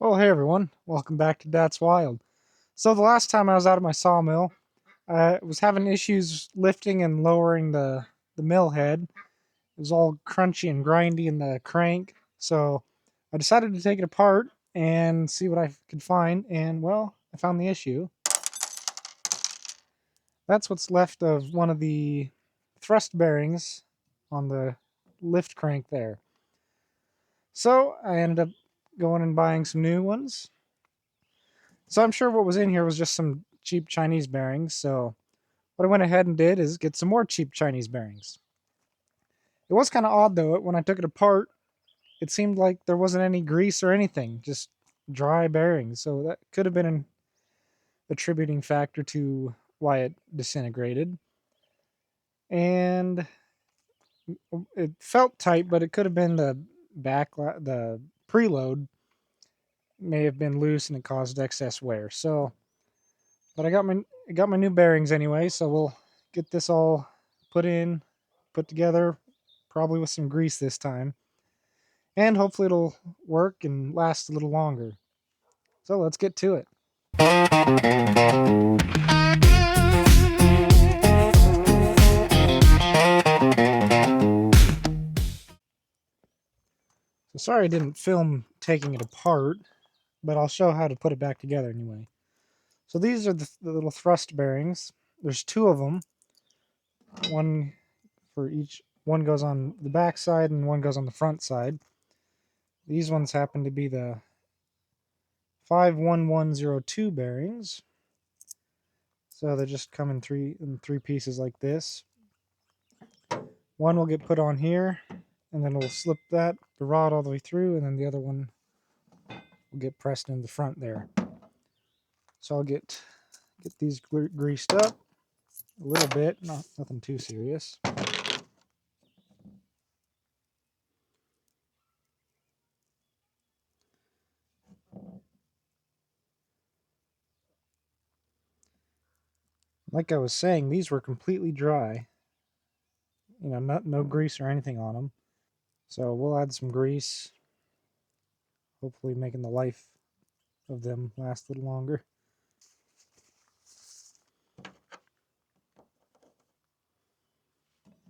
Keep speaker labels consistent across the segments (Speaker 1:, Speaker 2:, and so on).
Speaker 1: Well, hey everyone, welcome back to That's Wild. So the last time I was out at my sawmill, I was having issues lifting and lowering the mill head. It was all crunchy and grindy in the crank, so I decided to take it apart and see what I could find, and well, I found the issue. That's what's left of one of the thrust bearings on the lift crank there. So I ended up going and buying some new ones. So I'm sure what was in here was just some cheap Chinese bearings. So what I went ahead and did is get some more cheap Chinese bearings. It was kind of odd though, when I took it apart, it seemed like there wasn't any grease or anything, just dry bearings. So that could have been an attributing factor to why it disintegrated. And it felt tight, but it could have been the preload may have been loose and it caused excess wear. So, but I got my new bearings anyway, so we'll get this all put together, probably with some grease this time, and hopefully it'll work and last a little longer. So let's get to it. So sorry I didn't film taking it apart, but I'll show how to put it back together anyway. So these are the little thrust bearings. There's two of them. One for each. One goes on the back side and one goes on the front side. These ones happen to be the 51102 bearings. So they just come in three pieces like this. One will get put on here, and then we'll slip the rod all the way through, and then the other one will get pressed in the front there. So I'll get these greased up a little bit, nothing too serious. Like I was saying, these were completely dry. No grease or anything on them. So we'll add some grease, hopefully making the life of them last a little longer.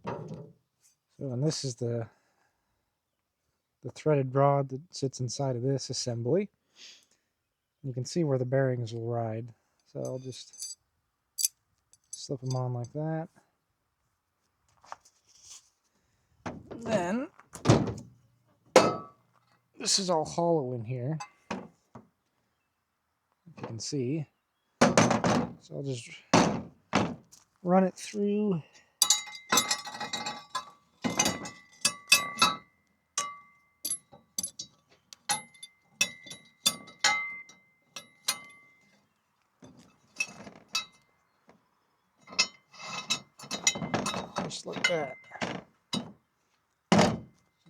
Speaker 1: So, and this is the threaded rod that sits inside of this assembly. You can see where the bearings will ride. So I'll just slip them on like that. And then this is all hollow in here, if you can see. So I'll just run it through. Just like that.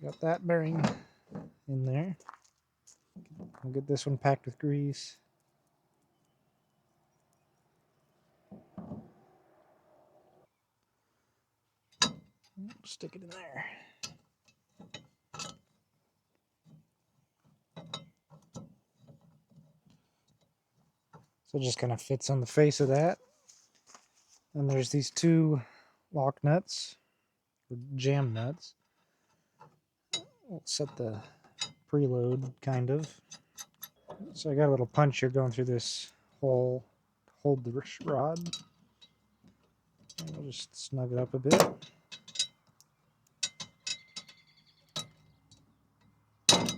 Speaker 1: Got that bearing in there. I'll get this one packed with grease. Stick it in there. So it just kind of fits on the face of that. And there's these two lock nuts, or jam nuts. We'll set the preload, kind of. So I got a little punch here going through this hole to hold the rod. And we'll just snug it up a bit. This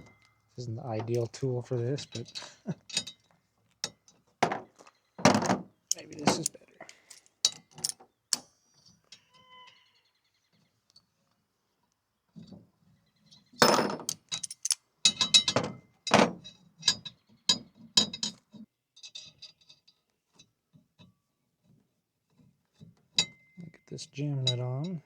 Speaker 1: isn't the ideal tool for this, but maybe this is better. Get this jam nut on.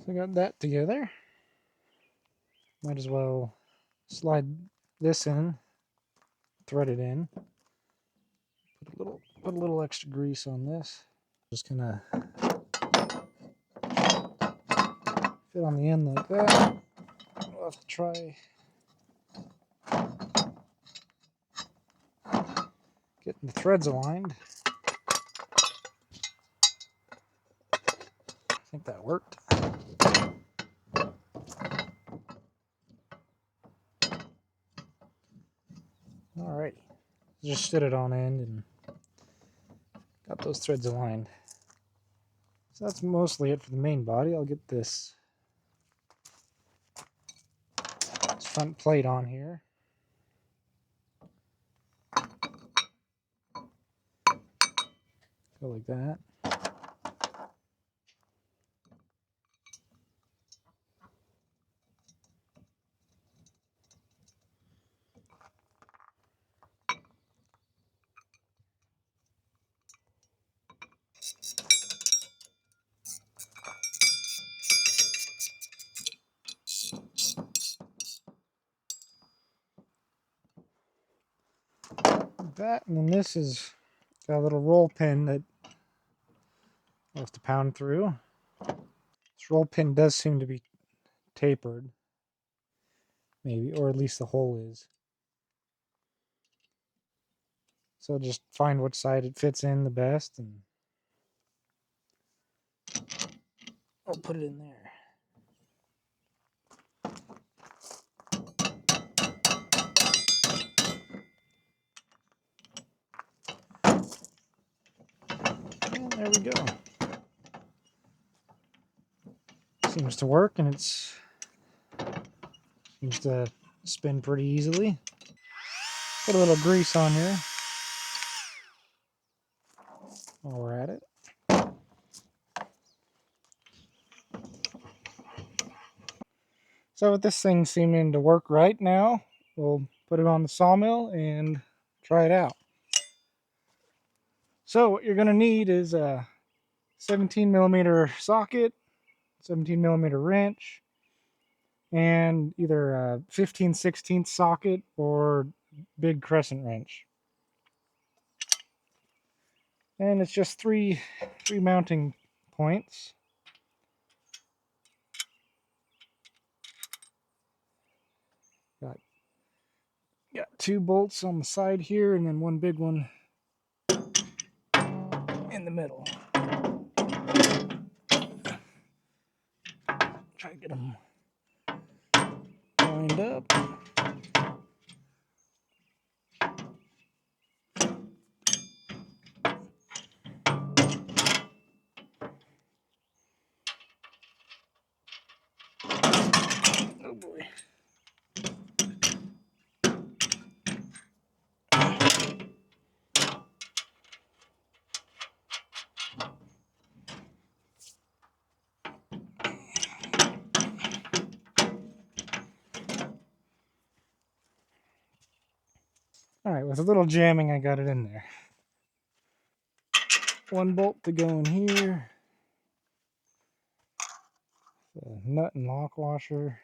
Speaker 1: So I got that together. Might as well slide this in, thread it in. Put a little extra grease on this. Just gonna fit on the end like that. We'll have to try getting the threads aligned. I think that worked. Alrighty, just stood it on end and got those threads aligned. So that's mostly it for the main body. I'll get this front plate on here. Go like that. Like that, and then this is got a little roll pin that I'll have to pound through. This roll pin does seem to be tapered, maybe, or at least the hole is. So just find what side it fits in the best, and I'll put it in there. And there we go. Seems to work, and it's seems to spin pretty easily. Put a little grease on here while we're at it. So with this thing seeming to work right now, we'll put it on the sawmill and try it out. So what you're going to need is a 17mm socket, 17mm wrench, and either a 15/16 socket or big crescent wrench. And it's just three mounting points. Got 2 bolts on the side here, and then one big one in the middle. Try to get them lined up. Oh boy. Alright, with a little jamming, I got it in there. One bolt to go in here. The nut and lock washer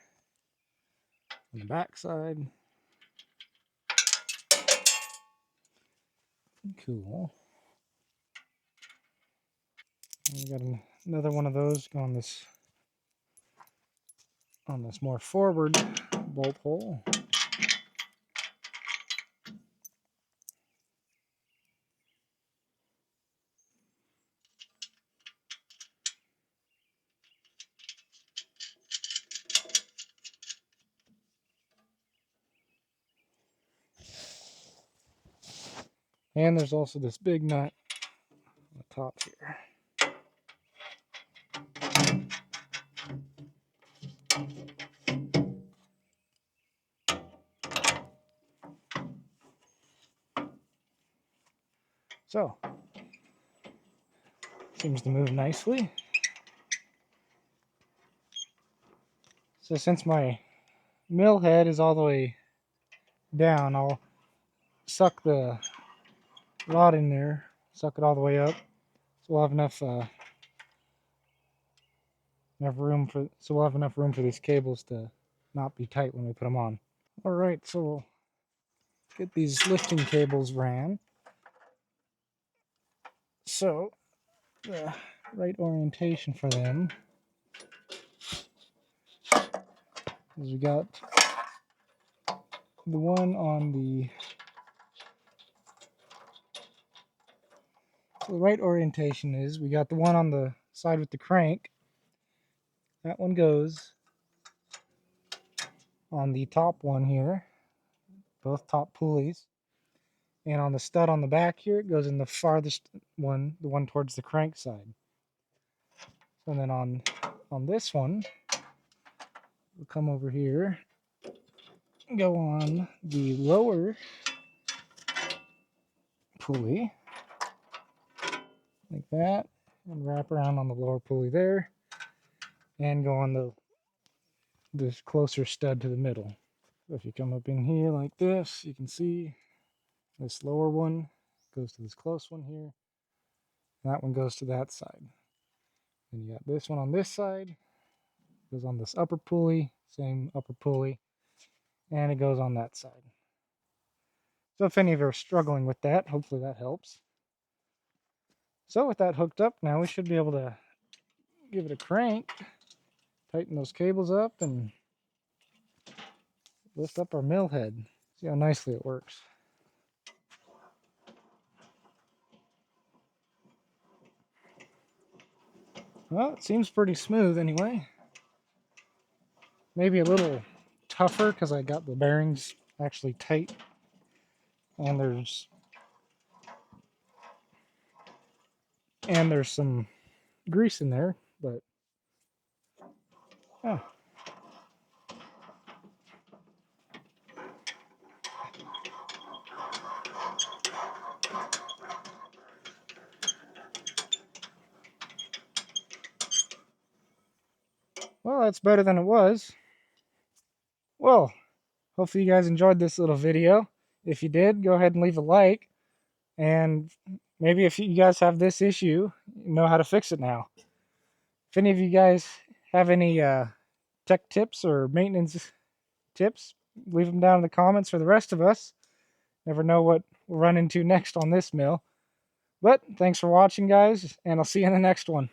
Speaker 1: on the back side. Cool. And we got another one of those on this more forward bolt hole. And there's also this big nut on the top here. So, seems to move nicely. So since my mill head is all the way down, I'll suck the rod in there, suck it all the way up, so we'll have enough room for these cables to not be tight when we put them on. Alright, so we'll get these lifting cables ran. So, the right orientation for them is we got the one on the right orientation is we got the one on the side with the crank. That one goes on the top one here, both top pulleys. And on the stud on the back here, it goes in the farthest one, the one towards the crank side. And then on this one, we'll come over here, go on the lower pulley, like that, and wrap around on the lower pulley there, and go on this closer stud to the middle. So if you come up in here like this, you can see this lower one goes to this close one here. And that one goes to that side. Then you got this one on this side, goes on this upper pulley, same upper pulley, and it goes on that side. So if any of you are struggling with that, hopefully that helps. So with that hooked up, now we should be able to give it a crank, tighten those cables up, and lift up our mill head. See how nicely it works. Well, it seems pretty smooth anyway. Maybe a little tougher because I got the bearings actually tight, and there's some grease in there, but oh. Well, that's better than it was. Well, hopefully you guys enjoyed this little video. If you did, go ahead and leave a like. And maybe if you guys have this issue, you know how to fix it now. If any of you guys have any tech tips or maintenance tips, leave them down in the comments for the rest of us. Never know what we'll run into next on this mill. But thanks for watching, guys, and I'll see you in the next one.